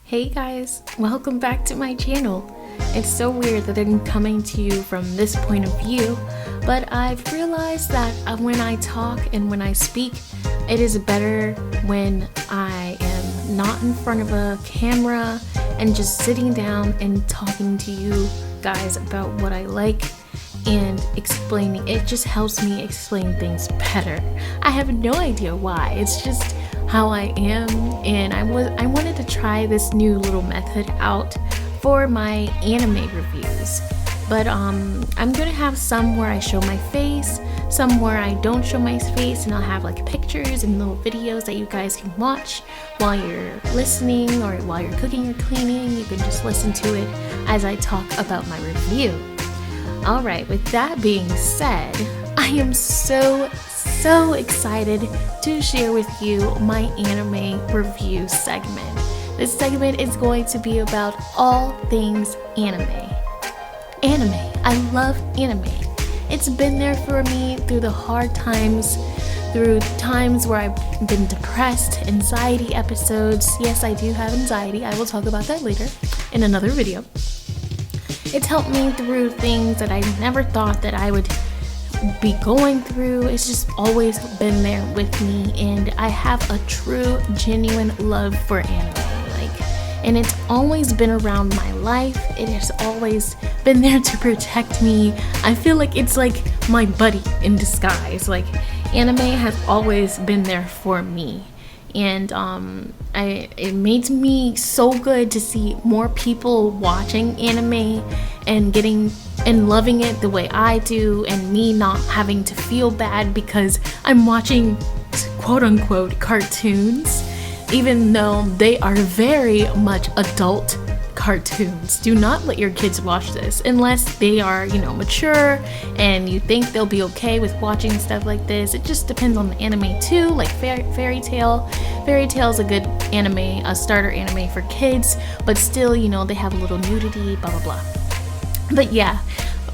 Hey guys, welcome back to my channel. It's so weird that I'm coming to you from this point of view, but I've realized that when I talk and when I speak, it is better when I am not in front of a camera and just sitting down and talking to you guys about what I like and explaining. It just helps me explain things better. I have no idea why. It's just how I am, and I wanted to try this new little method out for my anime reviews. But I'm gonna have some where I show my face, some where I don't show my face, and I'll have like pictures and little videos that you guys can watch while you're listening or while you're cooking or cleaning. You can just listen to it as I talk about my review. Alright, with that being said, I am so excited to share with you my anime review segment. This segment is going to be about all things anime. I love anime. It's been there for me through the hard times, through times where I've been depressed, anxiety episodes. Yes, I do have anxiety. I will talk about that later in another video. It's helped me through things that I never thought that I would be going through. It's just always been there with me, and I have a true, genuine love for anime. And it's always been around my life. It has always been there to protect me. I feel like it's like my buddy in disguise. Like, anime has always been there for me. And it makes me so good to see more people watching anime and getting and loving it the way I do, and me not having to feel bad because I'm watching quote unquote cartoons, even though they are very much adult cartoons. Do not let your kids watch this unless they are, mature and you think they'll be okay with watching stuff like this. It just depends on the anime too, like Fairy Tail. Fairy Tail is a good anime, a starter anime for kids, but still, they have a little nudity, blah blah blah. But yeah,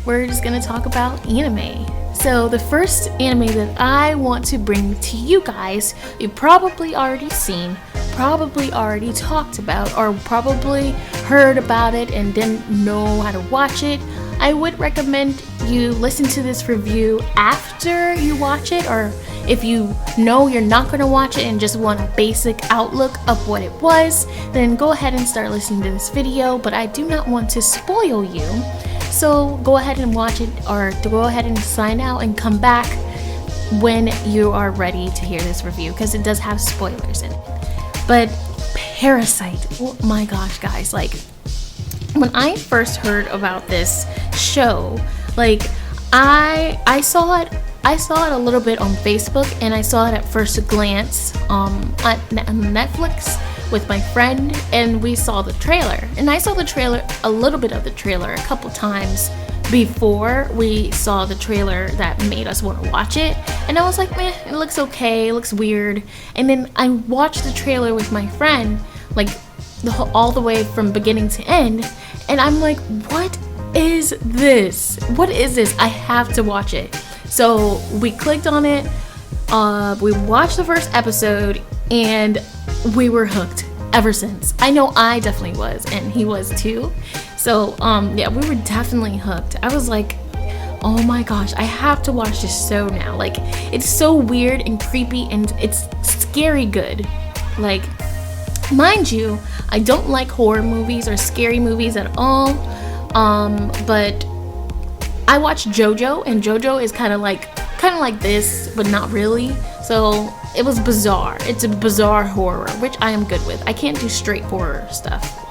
we're just gonna talk about anime. So the first anime that I want to bring to you guys, you've probably already seen, probably already talked about, or probably heard about it and didn't know how to watch it. I would recommend you listen to this review after you watch it, or if you know you're not going to watch it and just want a basic outlook of what it was, then go ahead and start listening to this video. But I do not want to spoil you, so go ahead and watch it, or go ahead and sign out and come back when you are ready to hear this review, because it does have spoilers in it. But Parasyte, oh my gosh guys, like when I first heard about this show, like I saw it a little bit on Facebook, and I saw it at first glance on Netflix with my friend, and we saw the trailer. And I saw the trailer, a little bit of the trailer, a couple times before we saw the trailer that made us want to watch it. And I was like, meh, it looks okay, it looks weird. And then I watched the trailer with my friend, like all the way from beginning to end, and I'm like, what is this? What is this? I have to watch it. So we clicked on it, we watched the first episode, and we were hooked ever since. I know I definitely was, and he was too. So yeah, we were definitely hooked. I was like, oh my gosh, I have to watch this show now. Like, it's so weird and creepy, and it's scary good. Like, mind you, I don't like horror movies or scary movies at all. But I watched JoJo, and JoJo is kind of like this, but not really. So it was bizarre. It's a bizarre horror, which I am good with. I can't do straight horror stuff,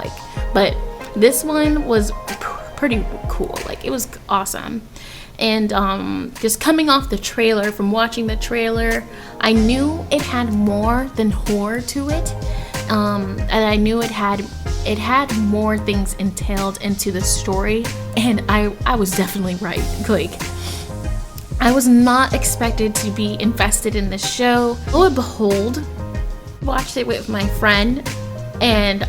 but this one was pretty cool. Like, it was awesome. And just coming off the trailer, from watching the trailer, I knew it had more than horror to it, and I knew it had more things entailed into the story, and I was definitely right. Like, I was not expected to be invested in this show. Lo and behold, watched it with my friend, and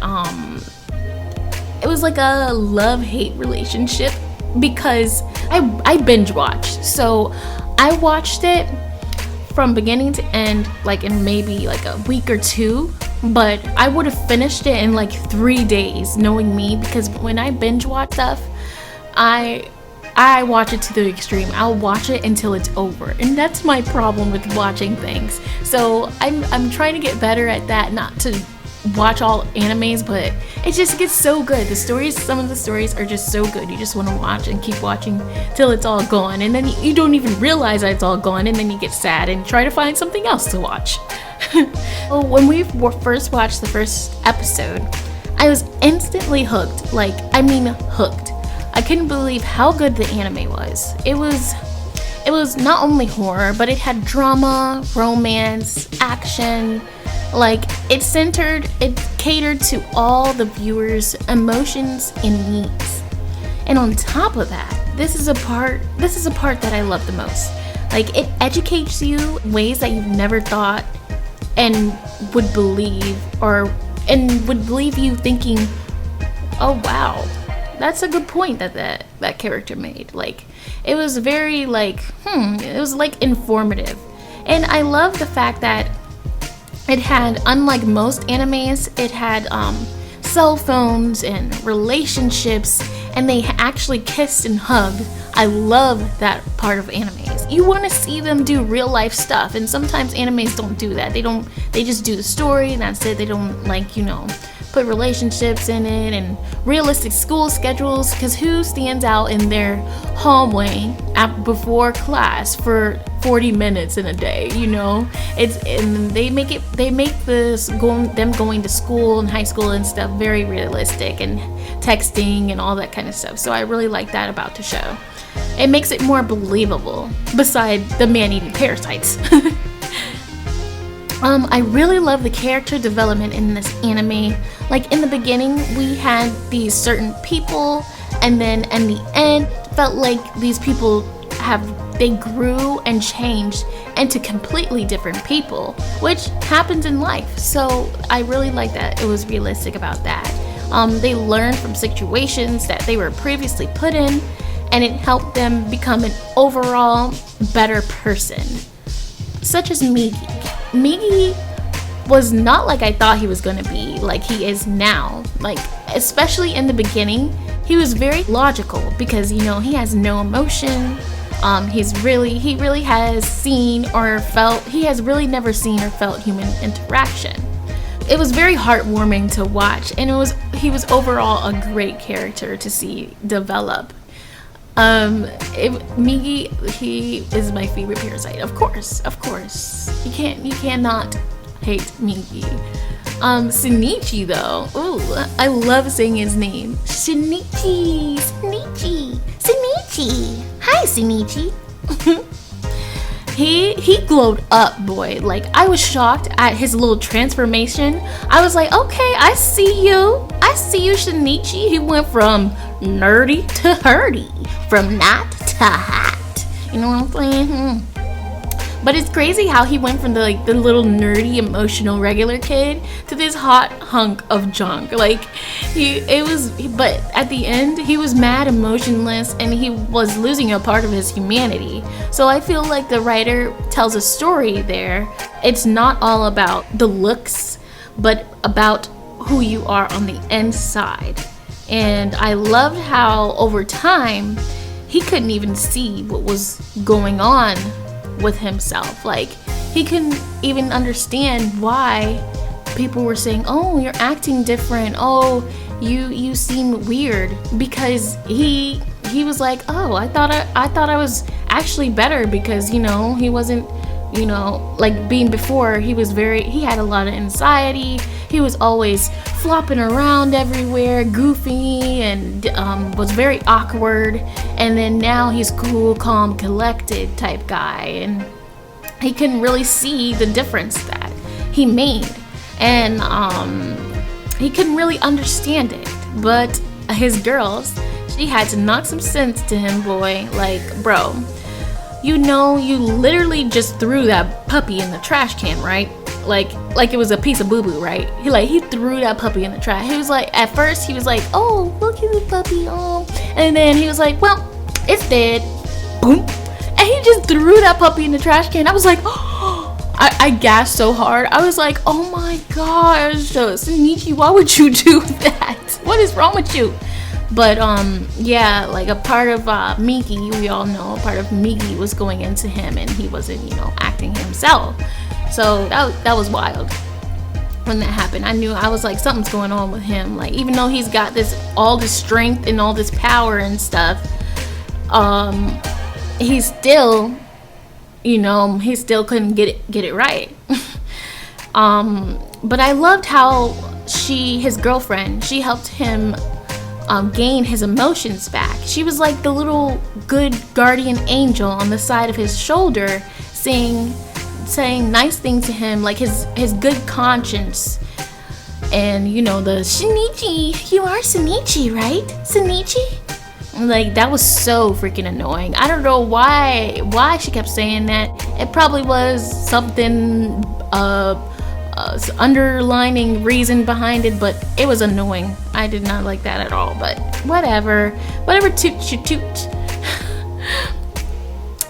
it was like a love-hate relationship, because I binge watched. So I watched it from beginning to end, like in maybe like a week or two. but I would have finished it in like 3 days, knowing me, because when I binge watch stuff, I watch it to the extreme. I'll watch it until it's over, and that's my problem with watching things. So I'm trying to get better at that, not to watch all animes, but it just gets so good. The stories, some of the stories are just so good. You just want to watch and keep watching till it's all gone, and then you don't even realize that it's all gone, and then you get sad and try to find something else to watch. Well, when we first watched the first episode, I was instantly hooked. Like, I mean hooked. I couldn't believe how good the anime was. It was not only horror, but it had drama, romance, action. Like, it catered to all the viewers' emotions and needs. And on top of that, this is a part that I love the most. Like, it educates you in ways that you've never thought and would believe you thinking, oh wow, that's a good point that character made. Like, it was very it was like informative. And I love the fact that it had, unlike most animes, it had cell phones and relationships, and they actually kissed and hugged. I love that part of animes. You want to see them do real life stuff, and sometimes animes don't do that. They just do the story and that's it. They don't put relationships in it and realistic school schedules, because who stands out in their hallway before class for 40 minutes in a day, and they make them going to school and high school and stuff very realistic, and texting and all that kind of stuff. So I really like that about the show. It makes it more believable, beside the man-eating parasites. I really love the character development in this anime. Like, in the beginning, we had these certain people, and then in the end, felt like these people they grew and changed into completely different people, which happens in life. So I really like that it was realistic about that. They learned from situations that they were previously put in, and it helped them become an overall better person. Such as Migi. Migi was not like I thought he was going to be, like he is now. Like, especially in the beginning, he was very logical, because he has no emotion. He really has really never seen or felt human interaction. It was very heartwarming to watch, and he was overall a great character to see develop. Migi, he is my favorite parasite, of course. You cannot hate Migi. Shinichi though, ooh, I love saying his name. Shinichi. Hi, Shinichi. He glowed up, boy. Like, I was shocked at his little transformation. I was like, okay, I see you, Shinichi. He went from nerdy to herdy, from not to hot. You know what I'm saying? But it's crazy how he went from the little nerdy, emotional, regular kid to this hot hunk of junk. But at the end, he was mad, emotionless, and he was losing a part of his humanity. So I feel like the writer tells a story there. It's not all about the looks, but about who you are on the inside. And I loved how over time, he couldn't even see what was going on with himself. Like, he couldn't even understand why people were saying, oh, you're acting different, oh, you seem weird, because he was like, oh, I thought I was actually better, because he wasn't, like being before, he had a lot of anxiety. He was always flopping around everywhere, goofy, and was very awkward. And then now he's cool, calm, collected type guy, and he couldn't really see the difference that he made, and he couldn't really understand it. But his girls, she had to knock some sense to him, boy. Like, bro, you literally just threw that puppy in the trash can, right? Like it was a piece of boo-boo, right? He threw that puppy in the trash. He was like, at first he was like, oh, look at the puppy, oh, and then he was like, well, it's dead. Boom. And he just threw that puppy in the trash can. I was like, oh, I gasped so hard. I was like, oh my gosh, Shinichi, why would you do that? What is wrong with you? But yeah, like a part of Miki, we all know a part of Miki was going into him, and he wasn't, you know, acting himself. So that was wild when that happened. I was like, something's going on with him. Like, even though he's got all this strength and all this power and stuff, he's still, you know, he still couldn't get it right. But I loved how his girlfriend, she helped him gain his emotions back. She was like the little good guardian angel on the side of his shoulder, saying nice things to him, like his good conscience. And you know, the Shinichi, you are Shinichi, right? Shinichi? Like, that was so freaking annoying. I don't know why she kept saying that. It probably was something underlining reason behind it, but it was annoying. I did not like that at all, but whatever toot you toot.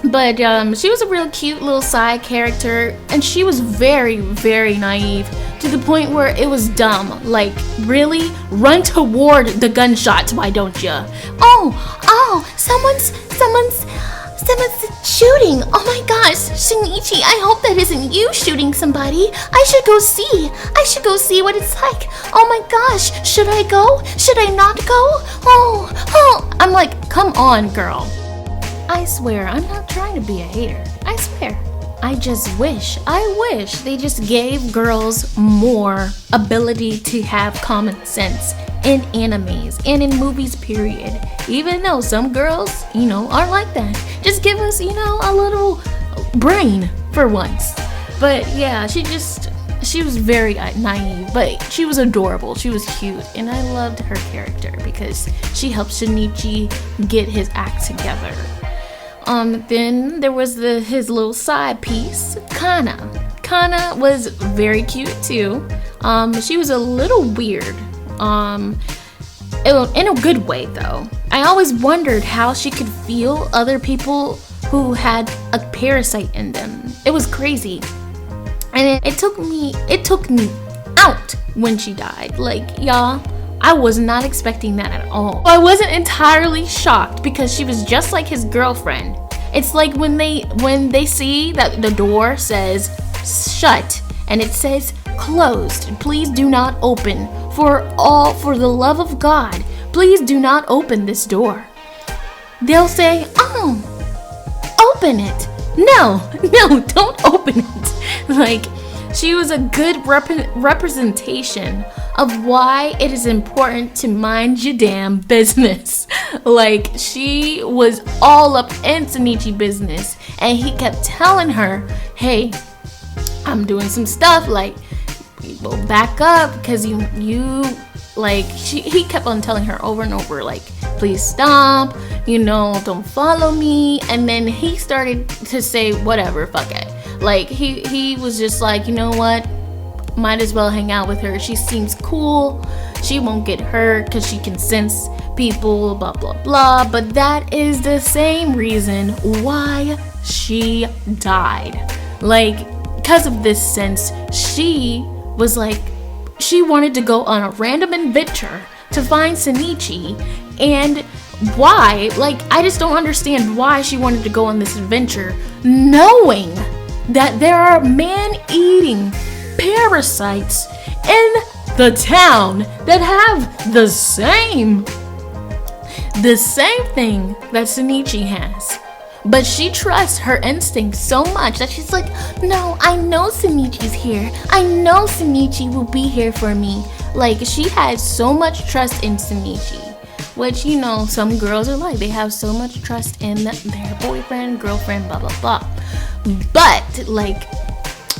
But she was a real cute little side character, and she was very, very naive, to the point where it was dumb. Like, really? Run toward the gunshots, why don't ya? Oh, someone's shooting. Oh my gosh, Shinichi, I hope that isn't you shooting somebody. I should go see what it's like. Oh my gosh, should I go? Should I not go? Oh. I'm like, come on, girl. I swear, I'm not trying to be a hater. I swear. I wish they just gave girls more ability to have common sense in animes and in movies, period. Even though some girls, you know, aren't like that. Just give us, you know, a little brain for once. But yeah, she was very naive, but she was adorable. She was cute, and I loved her character because she helped Shinichi get his act together. Then there was his little side piece, Kana. Kana was very cute too. She was a little weird. In a good way though. I always wondered how she could feel other people who had a parasite in them. It was crazy. And it took me out when she died. Like, y'all, I was not expecting that at all. I wasn't entirely shocked because she was just like his girlfriend. It's like when they see that the door says shut and it says closed, please do not open. For the love of God, please do not open this door. They'll say, open it. No, don't open it. Like, she was a good representation of why it is important to mind your damn business. Like, she was all up in Shinichi business, and he kept telling her, hey, I'm doing some stuff, like, people back up, because he kept on telling her over and over, like, please stop, you know, don't follow me. And then he started to say, whatever, fuck it. Like, he was just like, you know what, might as well hang out with her. She seems cool, she won't get hurt because she can sense people, blah blah blah. But that is the same reason why she died. Like, because of this sense, she was like, she wanted to go on a random adventure to find Shinichi. And why? Like, I just don't understand why she wanted to go on this adventure, knowing that there are man-eating parasites in the town that have the same thing that Shinichi has. But she trusts her instinct so much that she's like, no, I know Shinichi's here. I know Shinichi will be here for me. Like, she had so much trust in Shinichi. Which, you know, some girls are like, they have so much trust in their boyfriend, girlfriend, blah, blah, blah. But, like,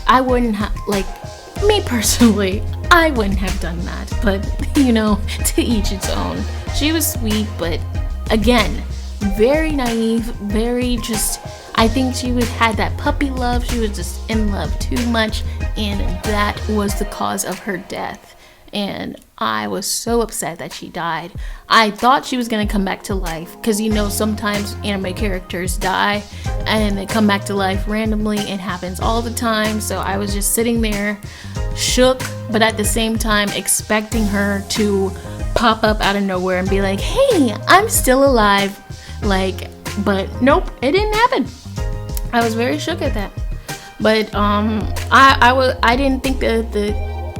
I wouldn't have, like, me personally, I wouldn't have done that. But, you know, to each its own. She was sweet, but again, very naive, very just, I think she had that puppy love. She was just in love too much, and that was the cause of her death. And I was so upset that she died. I thought she was gonna come back to life, because you know sometimes anime characters die and they come back to life randomly. It happens all the time. So I was just sitting there shook, but at the same time expecting her to pop up out of nowhere and be like, hey, I'm still alive. Like, but nope, it didn't happen. I was very shook at that. But I didn't think that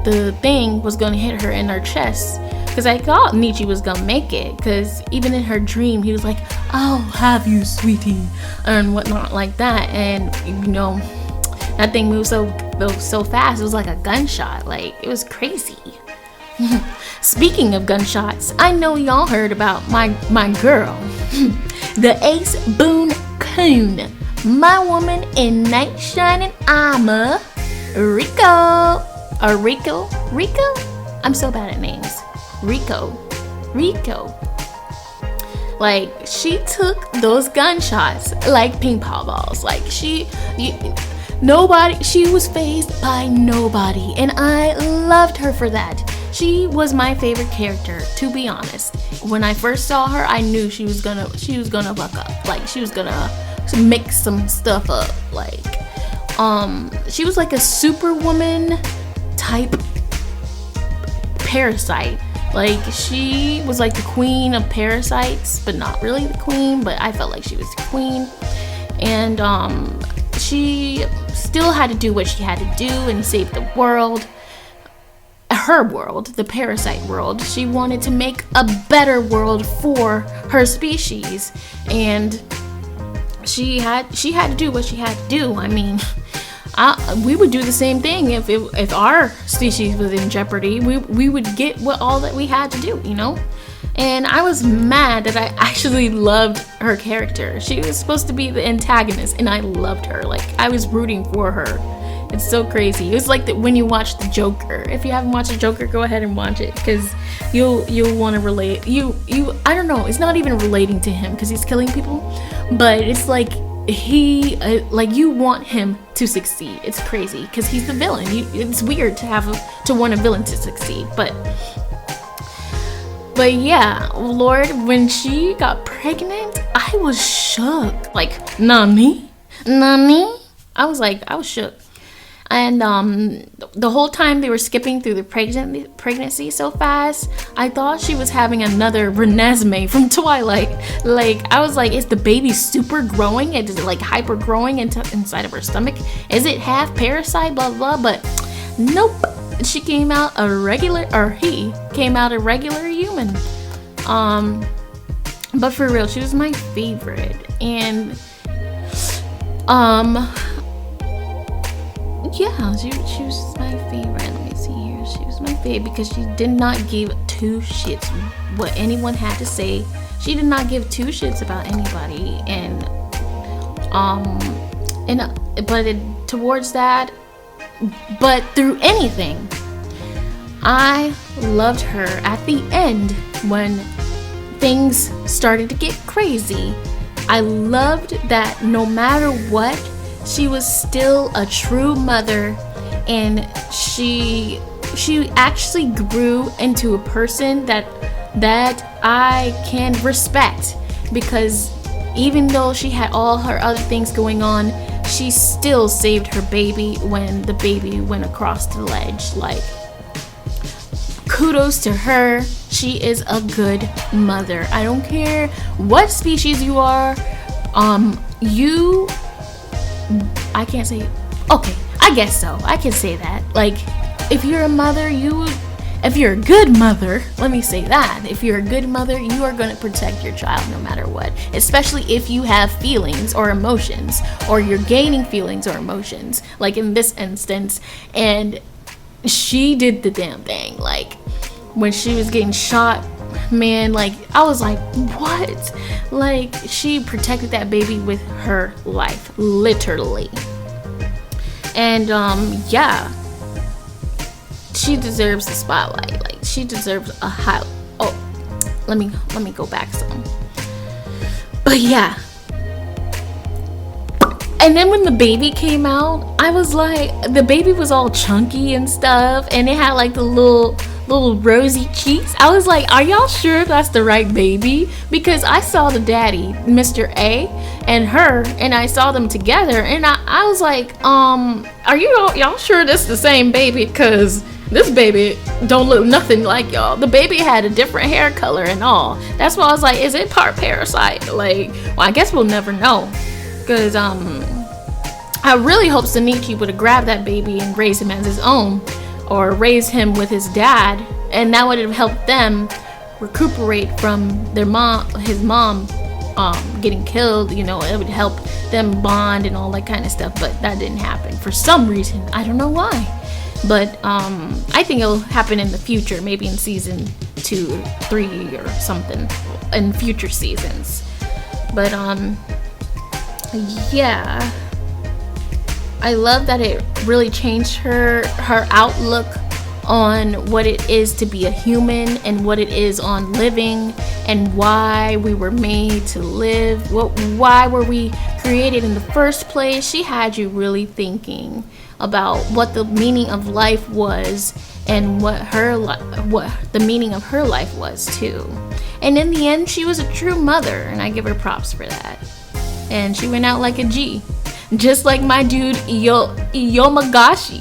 the thing was gonna hit her in her chest, because I thought Nietzsche was gonna make it, because even in her dream he was like, I'll have you, sweetie, and whatnot like that. And you know, that thing moved so fast, it was like a gunshot. Like, it was crazy. Speaking of gunshots, I know y'all heard about my girl, the Ace Boone Coon, my woman in knight shining armor, Rico. Rico? I'm so bad at names. Rico. Like, she took those gunshots like ping pong balls. Like, she was fazed by nobody, and I loved her for that. She was my favorite character, to be honest. When I first saw her, I knew she was gonna buck up. Like, she was gonna mix some stuff up. Like, she was like a superwoman type Parasyte. Like, she was like the queen of parasites, but not really the queen, but I felt like she was the queen. And she still had to do what she had to do and save the world. Her world, the parasite world. She wanted to make a better world for her species, and she had to do what she had to do. I mean, we would do the same thing if our species was in jeopardy. We would get all that we had to do, you know. And I was mad that I actually loved her character. She was supposed to be the antagonist, and I loved her. Like, I was rooting for her. It's so crazy. It was like when you watch the Joker. If you haven't watched the Joker, go ahead and watch it, because you'll want to relate. I don't know. It's not even relating to him because he's killing people, but it's like you want him to succeed. It's crazy because he's the villain. It's weird to want a villain to succeed, but yeah, Lord, when she got pregnant, I was shook. Like, Nani? I was shook. And the whole time they were skipping through the pregnancy so fast, I thought she was having another Renesmee from Twilight. Like, I was like, is the baby super growing? Is it like hyper growing inside of her stomach? Is it half parasite? Blah blah. But nope, he came out a regular human. But for real, she was my favorite. And yeah, she was my favorite. Let me see here. She was my favorite because she did not give two shits what anyone had to say. She did not give two shits about anybody, towards that, but through anything, I loved her at the end when things started to get crazy. I loved that no matter what, she was still a true mother, and she actually grew into a person that I can respect, because even though she had all her other things going on, she still saved her baby when the baby went across the ledge. Like, kudos to her. She is a good mother. I don't care what species you are. I can't say, okay, I guess so. I can say that. Like, if you're a mother, if you're a good mother, let me say that. If you're a good mother, you are going to protect your child no matter what. Especially if you have feelings or emotions, or you're gaining feelings or emotions, like in this instance. And she did the damn thing. Like, when she was getting shot, man, like, I was like, what? Like, she protected that baby with her life, literally. And yeah, she deserves the spotlight. Like, she deserves a highlight. Oh, let me go back some. But yeah, and then when the baby came out, I was like, the baby was all chunky and stuff, and it had like the little little rosy cheeks. I was like, are y'all sure that's the right baby? Because I saw the daddy, Mr. A, and her, and I saw them together, and I was like, are y'all sure this the same baby? Because this baby don't look nothing like y'all. The baby had a different hair color and all. That's why I was like, is it part Parasyte? Like, well, I guess we'll never know. Because I really hope Shinichi would have grabbed that baby and raised him as his own, or raised him with his dad, and that would have helped them recuperate from his mom getting killed. You know, it would help them bond and all that kind of stuff, but that didn't happen for some reason. I don't know why, but I think it'll happen in the future, maybe in season 2, 3 or something in future seasons. But yeah, I love that it really changed her outlook on what it is to be a human, and what it is on living, and why we were made to live. Why were we created in the first place? She had you really thinking about what the meaning of life was, and what the meaning of her life was too. And in the end, she was a true mother, and I give her props for that. And she went out like a G. Just like my dude Yomagashi,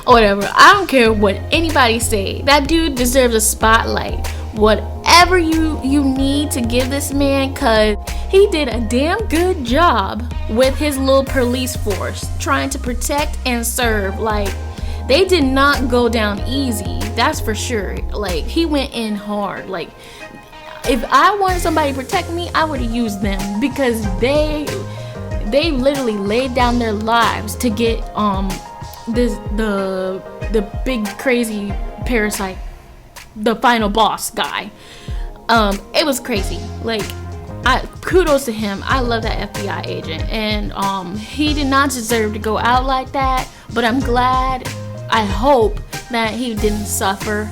or whatever. I don't care what anybody say. That dude deserves a spotlight. Whatever you need to give this man, cause he did a damn good job with his little police force, trying to protect and serve. Like, they did not go down easy, that's for sure. Like, he went in hard. Like, if I wanted somebody to protect me, I would have used them, because they literally laid down their lives to get the big crazy Parasyte, the final boss guy. It was crazy. Like, kudos to him. I love that FBI agent, and he did not deserve to go out like that. But I'm glad. I hope that he didn't suffer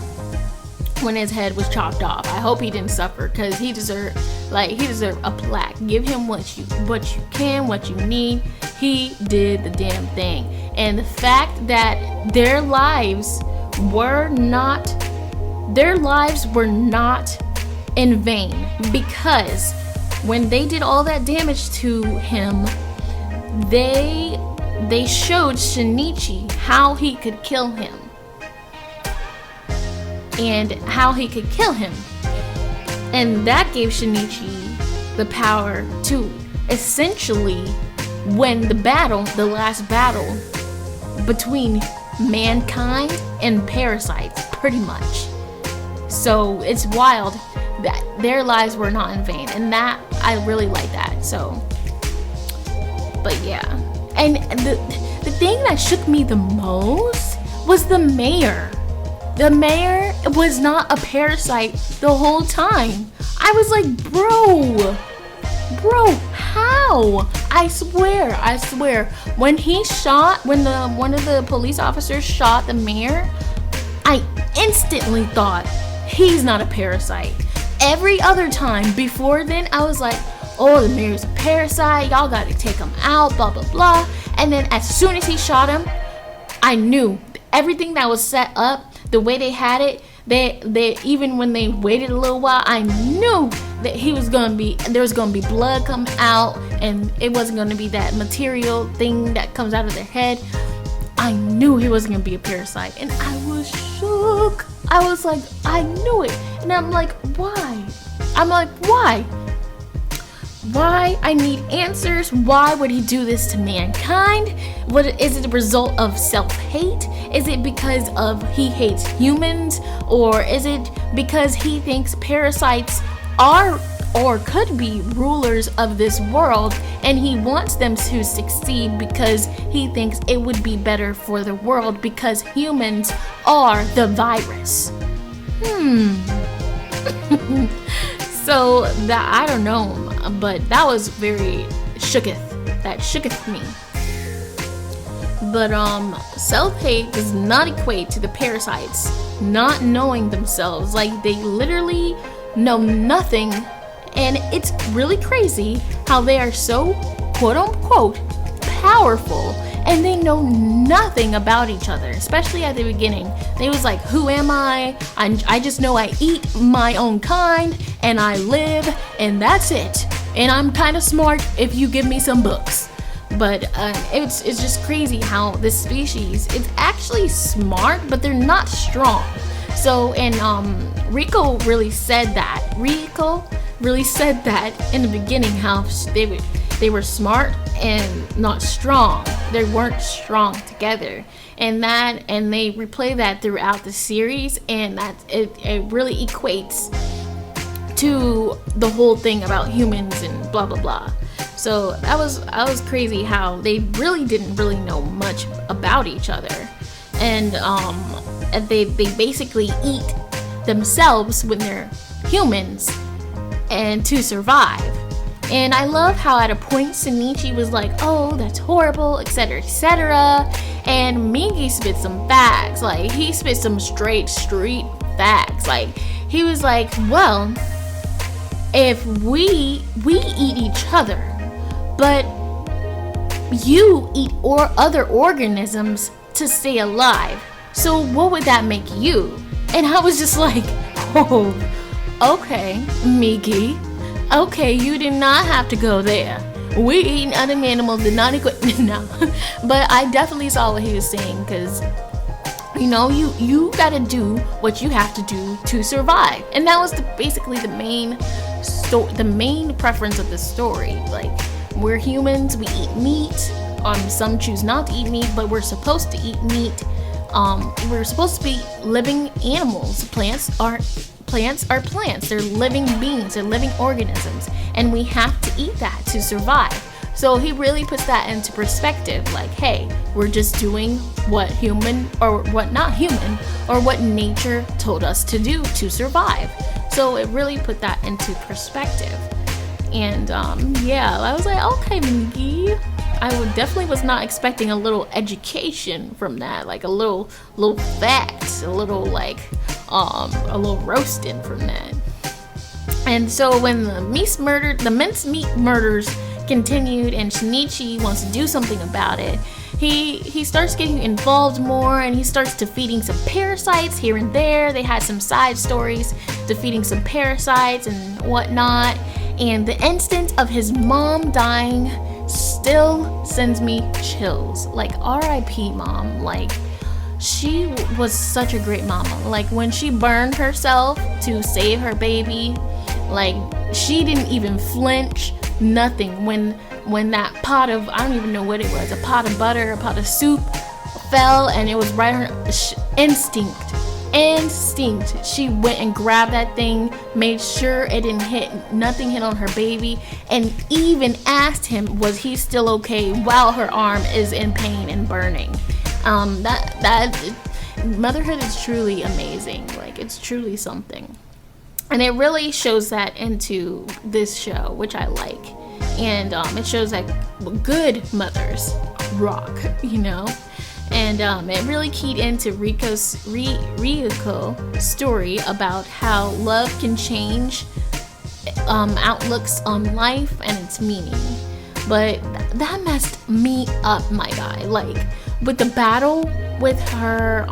when his head was chopped off. I hope he didn't suffer, because he deserved a plaque. Give him what you can, what you need. He did the damn thing. And the fact that their lives were not in vain, because when they did all that damage to him, they showed Shinichi how he could kill him. And how he could kill him. And that gave Shinichi the power to essentially win the last battle between mankind and parasites, pretty much. So it's wild that their lives were not in vain, and that I really like that. So, but yeah, and the thing that shook me the most was the mayor. The mayor was not a parasite the whole time. I was like, bro, how? I swear. When one of the police officers shot the mayor, I instantly thought, he's not a parasite. Every other time before then, I was like, oh, the mayor's a parasite, y'all gotta take him out, blah, blah, blah. And then as soon as he shot him, I knew everything that was set up, the way they had it, they even when they waited a little while, I knew that there was gonna be blood come out, and it wasn't gonna be that material thing that comes out of their head. I knew he wasn't gonna be a parasite, and I was shook. I was like, I knew it, and I'm like, why? Why? I need answers. Why would he do this to mankind? Is it a result of self-hate? Is it because he hates humans? Or is it because he thinks parasites are or could be rulers of this world, and he wants them to succeed because he thinks it would be better for the world because humans are the virus? So that, I don't know, but that was very shooketh. That shooketh me. But self-hate does not equate to the parasites not knowing themselves. Like, they literally know nothing, and it's really crazy how they are so quote-unquote powerful, and they know nothing about each other, especially at the beginning. They was like, who am I? I just know I eat my own kind and I live and that's it. And I'm kind of smart if you give me some books. But it's just crazy how this species is actually smart, but they're not strong. So, and Rico really said that in the beginning, how they were smart and not strong. They weren't strong together, and they replay that throughout the series, and that it really equates to the whole thing about humans and blah blah blah. So that was crazy how they really didn't really know much about each other, and they basically eat themselves when they're humans and to survive. And I love how at a point Shinichi was like, oh, that's horrible, etc., etc. And Migi spit some facts. Like, he spit some straight street facts. Like, he was like, well, if we eat each other, but you eat other organisms to stay alive, so what would that make you? And I was just like, oh, okay, Migi. Okay, you did not have to go there. We eating other animals did not equate. No. But I definitely saw what he was saying, because you know, you gotta do what you have to do to survive. And that was basically the main preference of the story. Like, we're humans, we eat meat. Some choose not to eat meat, but we're supposed to eat meat. We're supposed to be living animals. Plants are plants. They're living beings. They're living organisms, and we have to eat that to survive. So he really puts that into perspective. Like, hey, we're just doing what human or what not human or what nature told us to do to survive. So it really put that into perspective. And yeah, I was like, okay, Migi. I definitely was not expecting a little education from that, like a little facts, a little roasting from that. And so when the mincemeat murders continued, and Shinichi wants to do something about it, he starts getting involved more, and he starts defeating some parasites here and there. They had some side stories defeating some parasites and whatnot. And the instant of his mom dying still sends me chills. Like, R.I.P. mom. Like, she was such a great mama. Like, when she burned herself to save her baby, like, she didn't even flinch, nothing. When that pot of, I don't even know what it was, a pot of butter, a pot of soup fell, and it was right on her instinct. She went and grabbed that thing, made sure it didn't nothing hit on her baby, and even asked him, was he still okay while her arm is in pain and burning. That motherhood is truly amazing. Like, it's truly something. And it really shows that into this show, which I like. And it shows that good mothers rock, you know. And it really keyed into Riko's story about how love can change outlooks on life and its meaning. But that messed me up, my guy. Like, with the battle with her,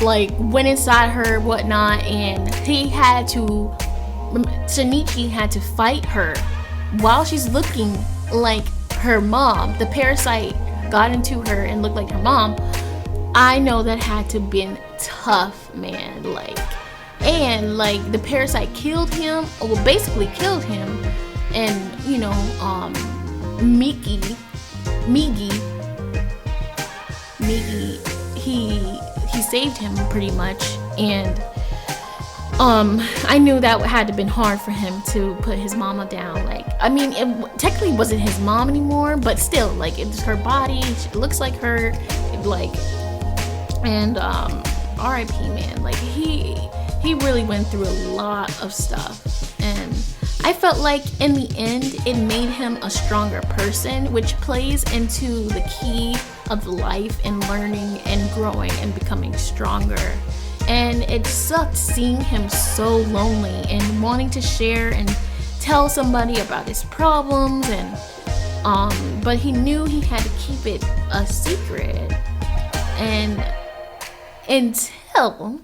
like, went inside her, whatnot, and Shinichi had to fight her while she's looking like her mom. The parasite got into her and looked like her mom. I know that had to been tough, man. Like, and like, the parasite killed him, well, basically killed him. And you know, Migi, he saved him pretty much. And I knew that had to been hard for him to put his mama down. Like, I mean, it technically wasn't his mom anymore, but still, like, it's her body. It looks like her, like, and R.I.P. man. Like, he really went through a lot of stuff, and I felt like in the end it made him a stronger person, which plays into the key of life and learning and growing and becoming stronger. And it sucked seeing him so lonely and wanting to share and tell somebody about his problems. And But he knew he had to keep it a secret. And until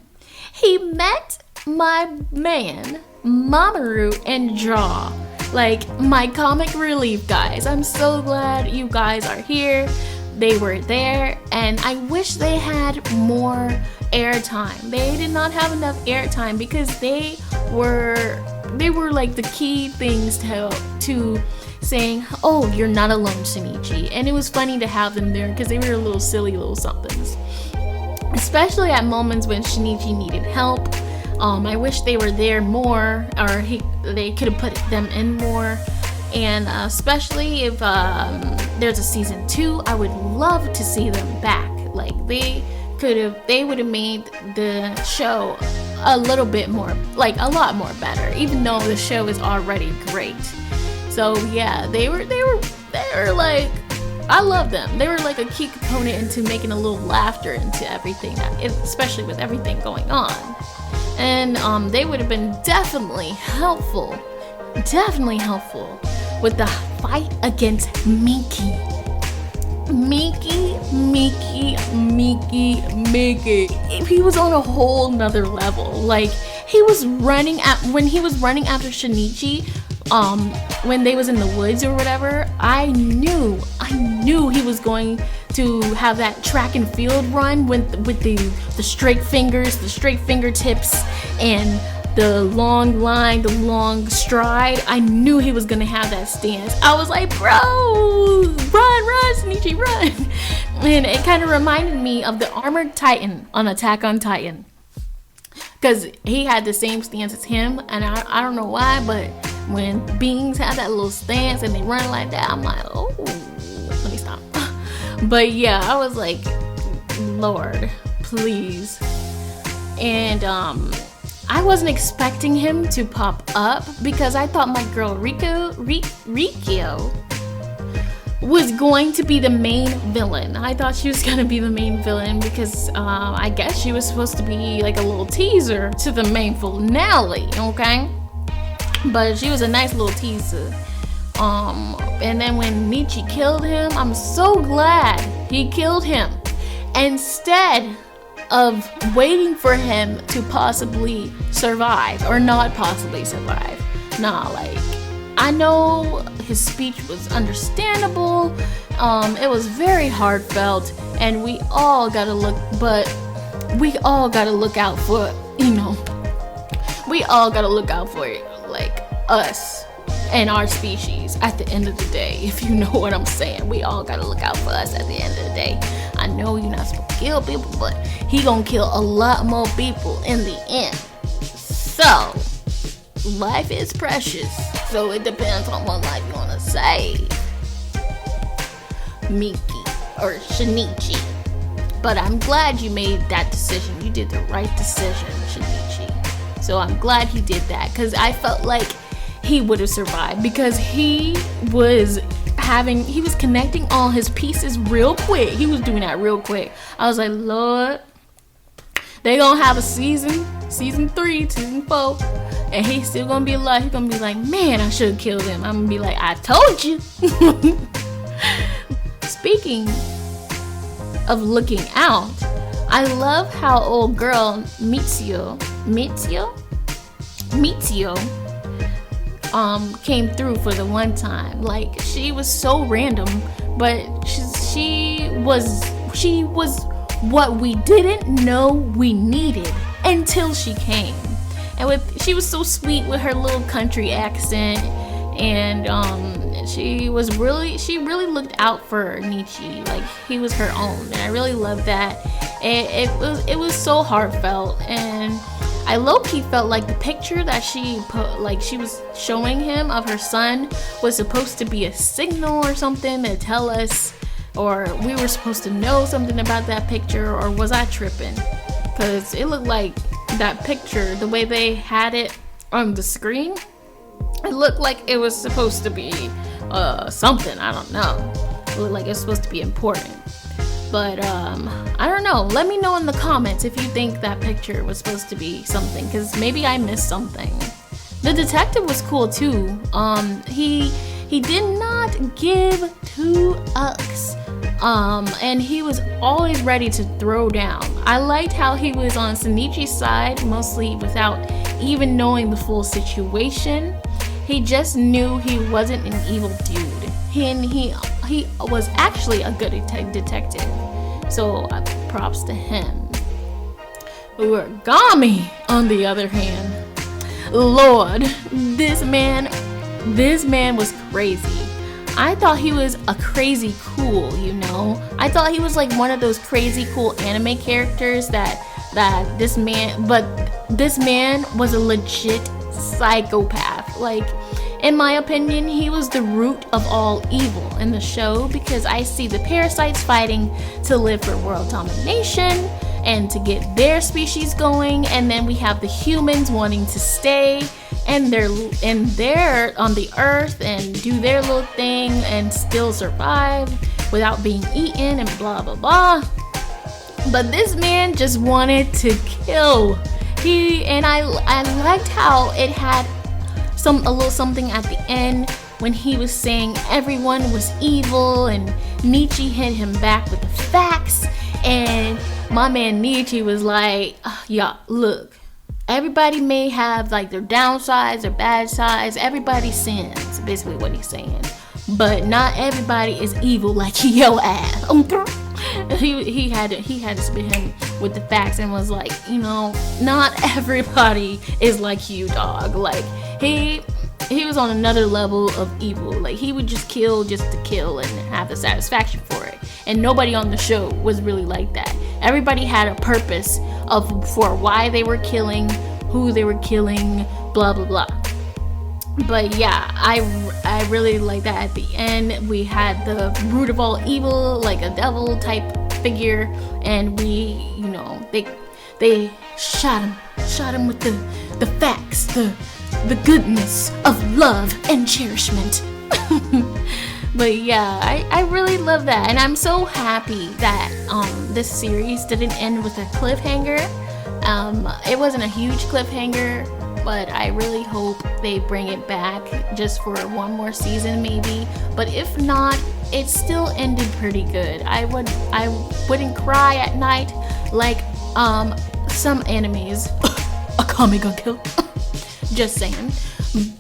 he met my man, Mamoru and Jaw. Like, my comic relief guys. I'm so glad you guys are here. They were there, and I wish they had more airtime. They did not have enough airtime because they were like the key things to saying, oh, you're not alone, Shinichi. And it was funny to have them there because they were little silly little somethings. Especially at moments when Shinichi needed help. I wish they were there more, or they could have put them in more. And especially if there's a season 2, I would love to see them back. Like, they would have made the show a little bit more, like a lot more better, even though the show is already great. So yeah, they were like, I love them. They were like a key component into making a little laughter into everything, especially with everything going on. And they would have been definitely helpful with the fight against Miki. He was on a whole nother level. Like, when he was running after Shinichi, when they was in the woods or whatever, I knew he was going to have that track and field run with the straight fingers, the straight fingertips, and the long line, the long stride. I knew he was gonna have that stance. I was like, bro, run, Shinichi, run. And it kind of reminded me of the Armored Titan on Attack on Titan, because he had the same stance as him. And I don't know why, but when beings have that little stance and they run like that, I'm like, oh, let me stop. But yeah, I was like, Lord, please. And I wasn't expecting him to pop up because I thought my girl Rikyo was going to be the main villain. I thought she was gonna be the main villain because I guess she was supposed to be like a little teaser to the main finale, okay? But she was a nice little teaser. And then when Nietzsche killed him, I'm so glad he killed him. Instead of waiting for him to possibly survive or not possibly survive. Nah, like, I know his speech was understandable. It was very heartfelt, and we all gotta look out for, we all gotta look out for it, like us and our species at the end of the day, if you know what I'm saying. We all gotta look out for us at the end of the day. I know you're not supposed to kill people, but he gonna kill a lot more people in the end. So, life is precious, so it depends on what life you wanna save. Miki or Shinichi. But I'm glad you made that decision. You did the right decision, Shinichi. So I'm glad he did that, because I felt like he would have survived, because he was connecting all his pieces real quick. He was doing that real quick. I was like, Lord, they gonna have a season 3, season 4, and he's still gonna be alive. He's gonna be like, man, I should have killed him. I'm gonna be like, I told you. Speaking of looking out, I love how old girl Mitsuyo came through for the one time. Like, she was so random, but she was what we didn't know we needed until she came. And she was so sweet with her little country accent, and she really looked out for Nietzsche like he was her own, and I really loved that. It was so heartfelt, and I low-key felt like the picture that she was showing him of her son was supposed to be a signal or something to tell us, or we were supposed to know something about that picture, or was I tripping? Because it looked like that picture, the way they had it on the screen, it looked like it was supposed to be something, I don't know. It looked like it's supposed to be important. But I don't know. Let me know in the comments if you think that picture was supposed to be something, because maybe I missed something. The detective was cool too. He did not not give two ucks. And he was always ready to throw down. I liked how he was on Shinichi's side, mostly without even knowing the full situation. He just knew he wasn't an evil dude. He was actually a good detective. So props to him. Uragami, on the other hand, Lord, this man was crazy. I thought he was a crazy cool, you know? I thought he was like one of those crazy cool anime characters that this man was a legit psychopath. Like, in my opinion, he was the root of all evil in the show, because I see the Parasytes fighting to live for world domination and to get their species going, and then we have the humans wanting to stay and they're on the earth and do their little thing and still survive without being eaten and blah blah blah. But this man just wanted to kill. I liked how it had a little something at the end when he was saying everyone was evil, and Nietzsche hit him back with the facts, and my man Nietzsche was like, yeah, look, everybody may have like their downsides, their bad sides, everybody sins, basically what he's saying, but not everybody is evil like your ass. He had to spit him with the facts and was like, you know, not everybody is like you, dog. Like, he was on another level of evil. Like, he would just kill just to kill and have the satisfaction for it. And nobody on the show was really like that. Everybody had a purpose for why they were killing, who they were killing, blah blah blah. But yeah, I really like that. At the end, we had the root of all evil, like a devil type figure, and we, you know, they shot him with the facts, the goodness of love and cherishment. But yeah, I really love that, and I'm so happy that this series didn't end with a cliffhanger. It wasn't a huge cliffhanger, but I really hope they bring it back just for one more season maybe. But if not, it still ended pretty good. I wouldn't cry at night like some animes. Akame ga Kill. Just saying.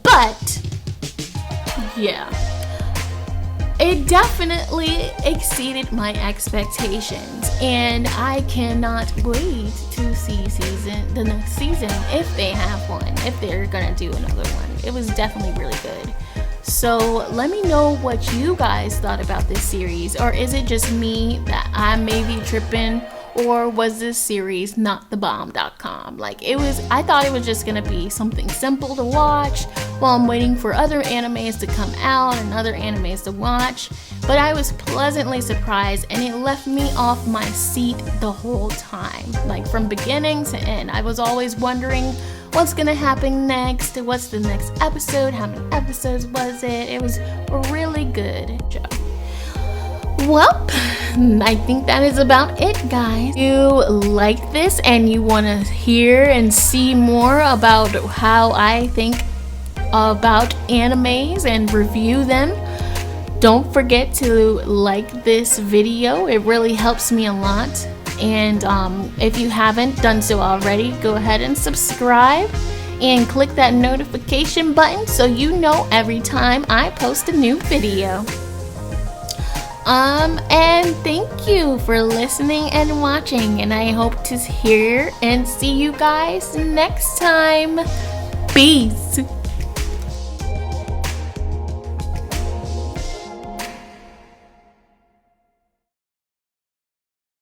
But yeah, it definitely exceeded my expectations, and I cannot wait to see the next season, if they have one, if they're gonna do another one. It was definitely really good. So let me know what you guys thought about this series, or is it just me that I may be tripping, or was this series not the bomb.com? Like, I thought it was just gonna be something simple to watch while I'm waiting for other animes to come out and other animes to watch, but I was pleasantly surprised, and it left me off my seat the whole time, like from beginning to end. I was always wondering what's gonna happen next, what's the next episode, how many episodes was it. It was a really good show. Well, I think that is about it, guys. If you like this and you want to hear and see more about how I think about animes and review them, don't forget to like this video. It really helps me a lot. And if you haven't done so already, go ahead and subscribe and click that notification button so you know every time I post a new video. And thank you for listening and watching, and I hope to hear and see you guys next time. Peace.